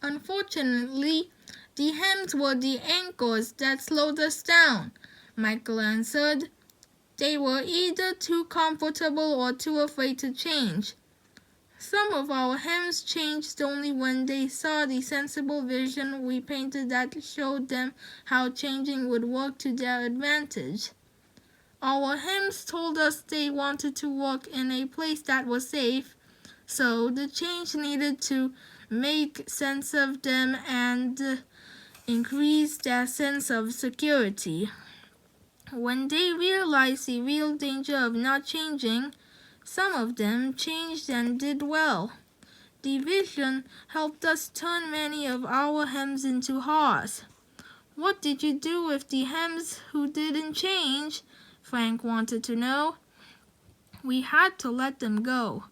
Unfortunately, the hems were the anchors that slowed us down, Michael answered. They were either too comfortable or too afraid to change. Some of our hems changed only when they saw the sensible vision we painted that showed them how changing would work to their advantage. Our hems told us they wanted to work in a place that was safe, so the change needed to make sense of them and increase their sense of security. When they realized the real danger of not changing, some of them changed and did well. The vision helped us turn many of our hems into haws. What did you do with the hems who didn't change? Frank wanted to know. We had to let them go,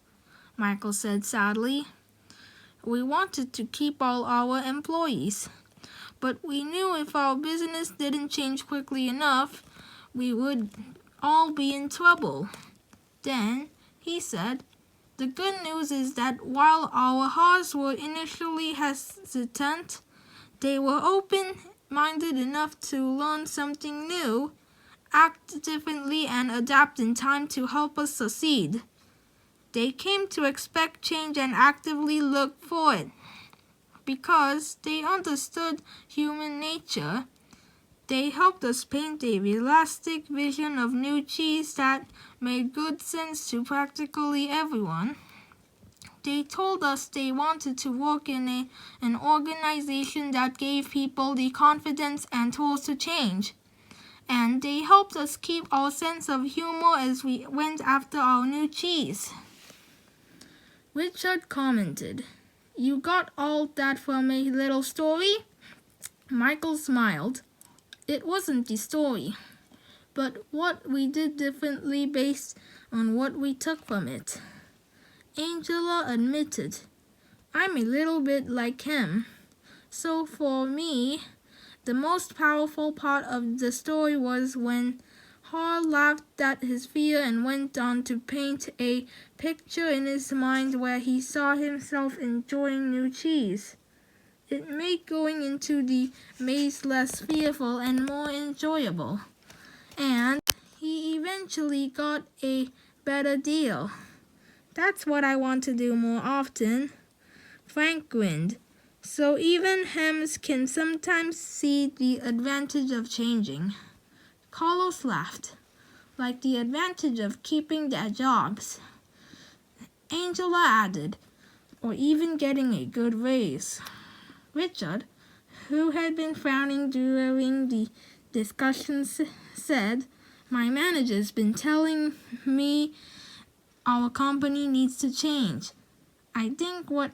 Michael said sadly. We wanted to keep all our employees, but we knew if our business didn't change quickly enough, we would all be in trouble. Then, he said, the good news is that while our hearts were initially hesitant, they were open-minded enough to learn something new, act differently, and adapt in time to help us succeed. They came to expect change and actively look for it. Because they understood human nature, they helped us paint a realistic vision of new cheese that made good sense to practically everyone. They told us they wanted to work in an organization that gave people the confidence and tools to change. And they helped us keep our sense of humor as we went after our new cheese. Richard commented, You got all that from a little story? Michael smiled. It wasn't the story, but what we did differently based on what we took from it. Angela admitted, I'm a little bit like him. So for me, the most powerful part of the story was when Hall laughed at his fear and went on to paint a picture in his mind where he saw himself enjoying new cheese. It made going into the maze less fearful and more enjoyable. And he eventually got a better deal. That's what I want to do more often. Frank grinned. So even hems can sometimes see the advantage of changing. Carlos laughed, like the advantage of keeping their jobs. Angela added, or even getting a good raise. Richard, who had been frowning during the discussions, said, My manager's been telling me our company needs to change. I think what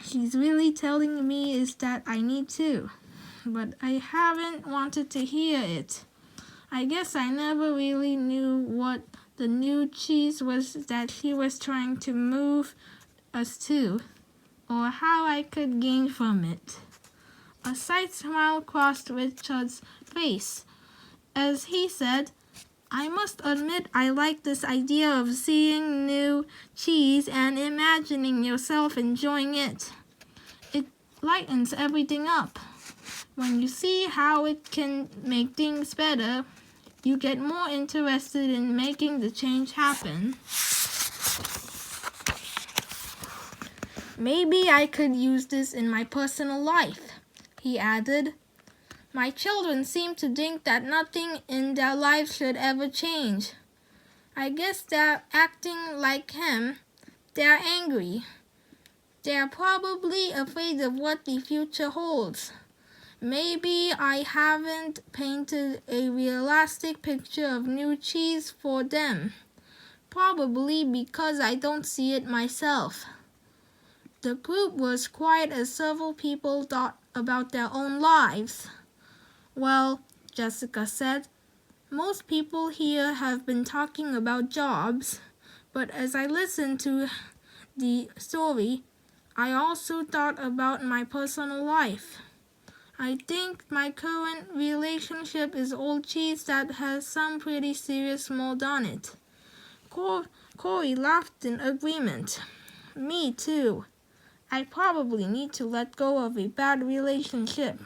she's really telling me is that I need to, but I haven't wanted to hear it. I guess I never really knew what the new cheese was that she was trying to move us to, or how I could gain from it. A slight smile crossed Richard's face as he said, I must admit I like this idea of seeing new cheese and imagining yourself enjoying it. It lightens everything up. When you see how it can make things better, you get more interested in making the change happen. Maybe I could use this in my personal life, he added. My children seem to think that nothing in their lives should ever change. I guess they're acting like him. They're angry. They're probably afraid of what the future holds. Maybe I haven't painted a realistic picture of new cheese for them. Probably because I don't see it myself. The group was quiet as several people thought about their own lives. Well, Jessica said, most people here have been talking about jobs, but as I listened to the story, I also thought about my personal life. I think my current relationship is old cheese that has some pretty serious mold on it. Corey laughed in agreement. Me too. I probably need to let go of a bad relationship.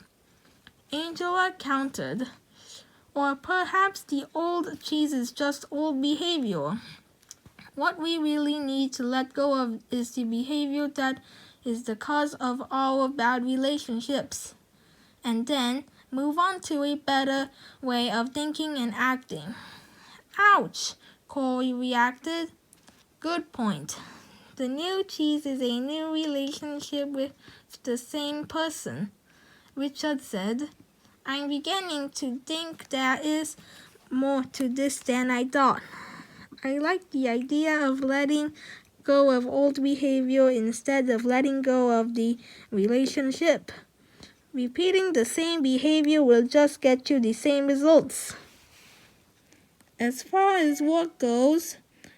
Angela countered. Or perhaps the old cheese is just old behavior. What we really need to let go of is the behavior that is the cause of our bad relationships. And then move on to a better way of thinking and acting. Ouch, Corey reacted. Good point. The new cheese is a new relationship with the same person, Richard said. I'm beginning to think there is more to this than I thought. I like the idea of letting go of old behavior instead of letting go of the relationship. Repeating the same behavior will just get you the same results. As far as work goes,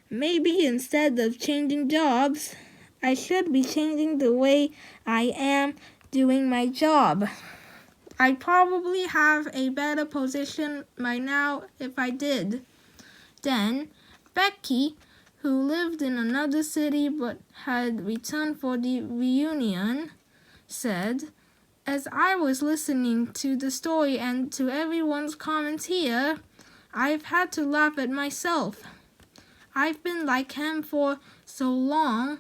maybe instead of changing jobs, I should be changing the way I am doing my job. I'd probably have a better position by now if I did. Then, Becky, who lived in another city but had returned for the reunion, said, as I was listening to the story and to everyone's comments here, I've had to laugh at myself. I've been like him for so long,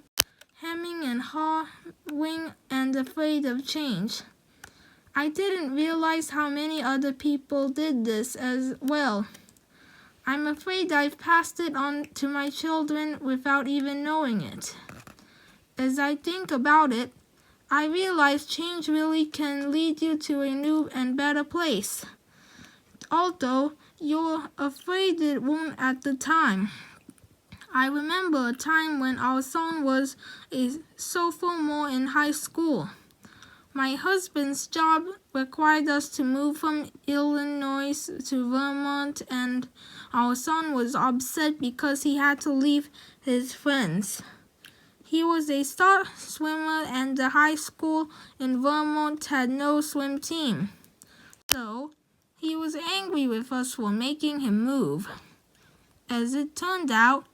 hemming and hawing and afraid of change. I didn't realize how many other people did this as well. I'm afraid I've passed it on to my children without even knowing it. As I think about it, I realize change really can lead you to a new and better place. Although you're afraid it won't at the time. I remember a time when our son was a sophomore in high school. My husband's job required us to move from Illinois to Vermont, and our son was upset because he had to leave his friends. He was a star swimmer, and the high school in Vermont had no swim team. So, he was angry with us for making him move. As it turned out,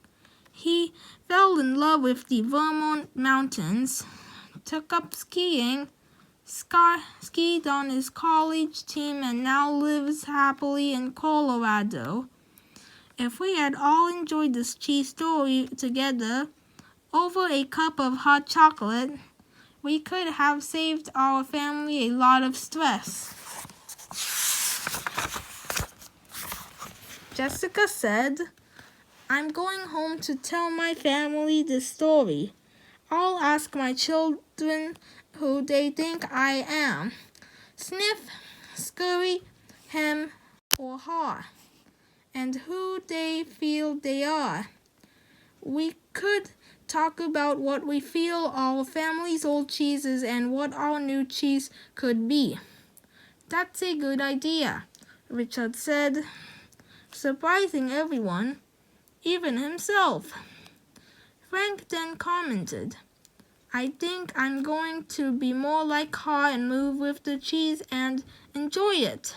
he fell in love with the Vermont mountains, took up skiing, skied on his college team, and now lives happily in Colorado. If we had all enjoyed this cheese story together over a cup of hot chocolate, we could have saved our family a lot of stress. Jessica said, I'm going home to tell my family this story. I'll ask my children who they think I am. Sniff, scurry, hem, or haw. And who they feel they are. We could talk about what we feel our family's old cheese is and what our new cheese could be. That's a good idea, Richard said, surprising everyone, even himself. Frank then commented, I think I'm going to be more like her and move with the cheese and enjoy it.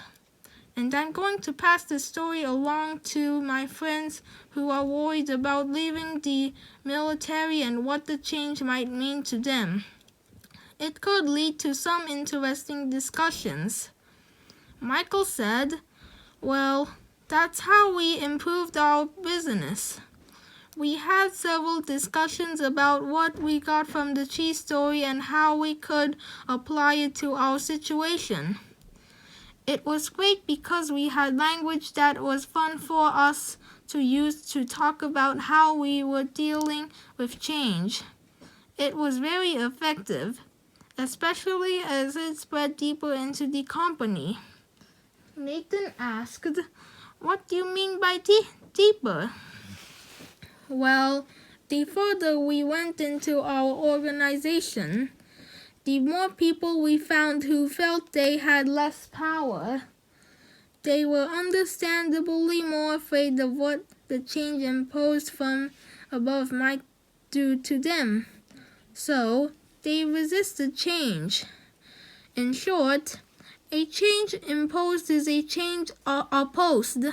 And I'm going to pass the story along to my friends who are worried about leaving the military and what the change might mean to them. It could lead to some interesting discussions. Michael said, well, that's how we improved our business. We had several discussions about what we got from the cheese story and how we could apply it to our situation. It was great because we had language that was fun for us to use to talk about how we were dealing with change. It was very effective, especially as it spread deeper into the company. Nathan asked, what do you mean by deeper? Well, the further we went into our organization, the more people we found who felt they had less power. They were understandably more afraid of what the change imposed from above might do to them. So, they resisted change. In short, a change imposed is a change opposed.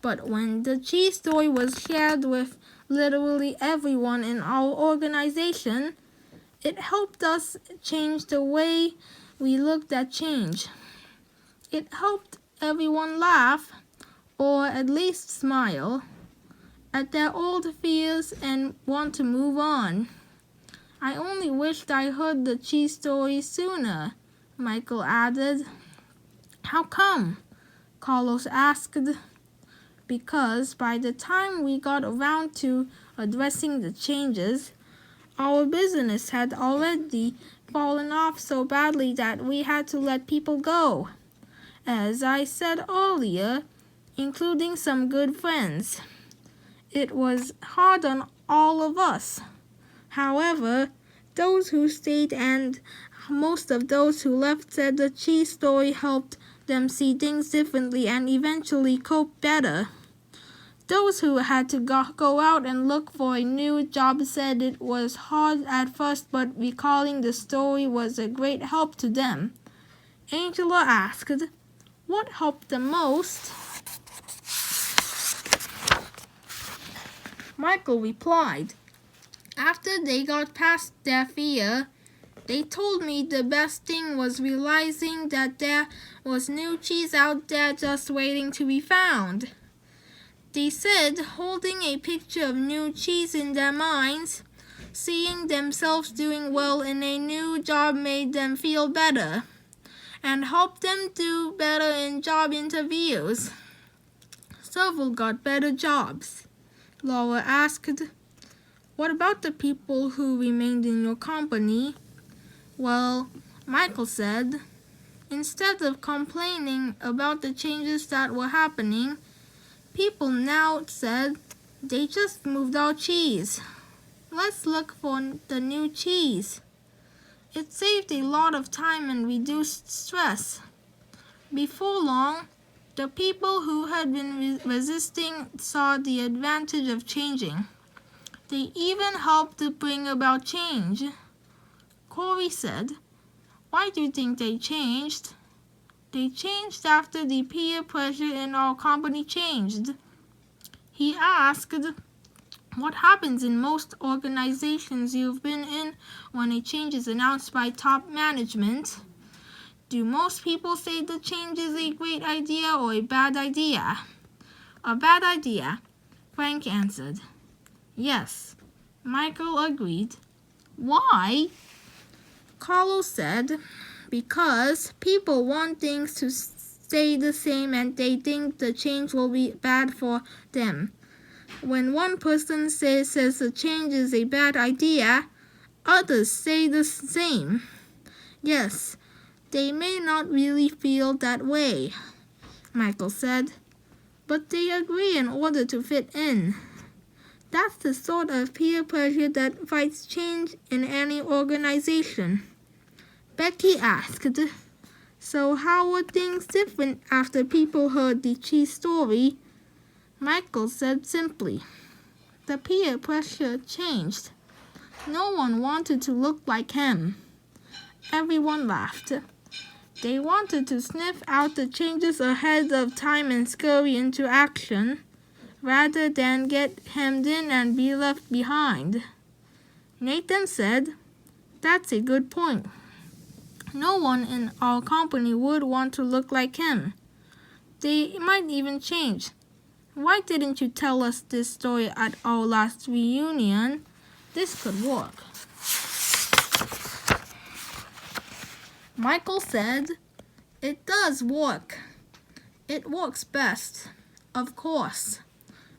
But when the cheese story was shared with literally everyone in our organization, It helped us change the way we looked at change. It helped everyone laugh, or at least smile, at their old fears and want to move on. I only wished I heard the cheese story sooner, Michael added. How come? Carlos asked. Because by the time we got around to addressing the changes, our business had already fallen off so badly that we had to let people go. As I said earlier, including some good friends. It was hard on all of us. However, those who stayed and most of those who left said the cheese story helped them see things differently and eventually cope better. Those who had to go out and look for a new job said it was hard at first, but recalling the story was a great help to them. Angela asked, "What helped the most?" Michael replied, "After they got past their fear, they told me the best thing was realizing that there was new cheese out there just waiting to be found. They said holding a picture of new cheese in their minds, seeing themselves doing well in a new job made them feel better and helped them do better in job interviews. Several got better jobs." Laura asked, "What about the people who remained in your company?" "Well," Michael said, "instead of complaining about the changes that were happening, people now said they just moved our cheese. Let's look for the new cheese. It saved a lot of time and reduced stress." Before long, the people who had been resisting saw the advantage of changing. They even helped to bring about change. Corey said, "Why do you think they changed?" "They changed after the peer pressure in our company changed." He asked, "What happens in most organizations you've been in when a change is announced by top management? Do most people say the change is a great idea or a bad idea?" "A bad idea," Frank answered. "Yes," Michael agreed. "Why?" Carlos said, "Because people want things to stay the same and they think the change will be bad for them. When one person says the change is a bad idea, others say the same. Yes, they may not really feel that way," Michael said, "but they agree in order to fit in. That's the sort of peer pressure that fights change in any organization." Becky asked, "So how were things different after people heard the cheese story?" Michael said simply, "The peer pressure changed. No one wanted to look like him." Everyone laughed. They wanted to sniff out the changes ahead of time and scurry into action, rather than get hemmed in and be left behind. Nathan said, "That's a good point. No one in our company would want to look like him. They might even change. Why didn't you tell us this story at our last reunion? This could work." Michael said, "It does work. It works best, of course,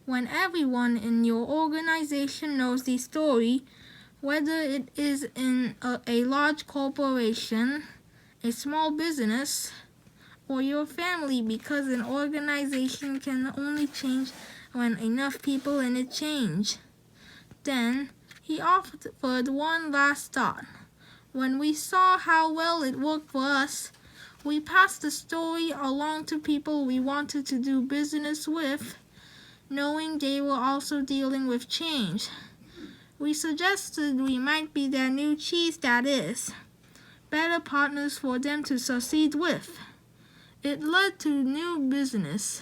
when everyone in your organization knows the story, whether it is in a large corporation, a small business, or your family, because an organization can only change when enough people in it change." Then he offered one last thought. "When we saw how well it worked for us, we passed the story along to people we wanted to do business with, knowing they were also dealing with change. We suggested we might be their new cheese, that is, better partners for them to succeed with. It led to new business.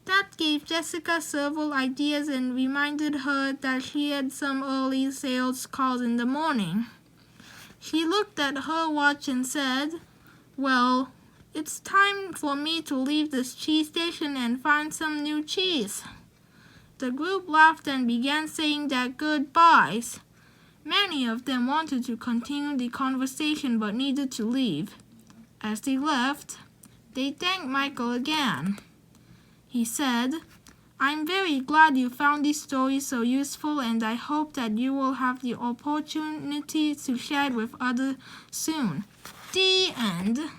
That gave Jessica several ideas and reminded her that she had some early sales calls in the morning. She looked at her watch and said, "Well, it's time for me to leave this cheese station and find some new cheese." The group laughed and began saying their goodbyes. Many of them wanted to continue the conversation but needed to leave. As they left, they thanked Michael again. He said, "I'm very glad you found this story so useful, and I hope that you will have the opportunity to share it with others soon." The end.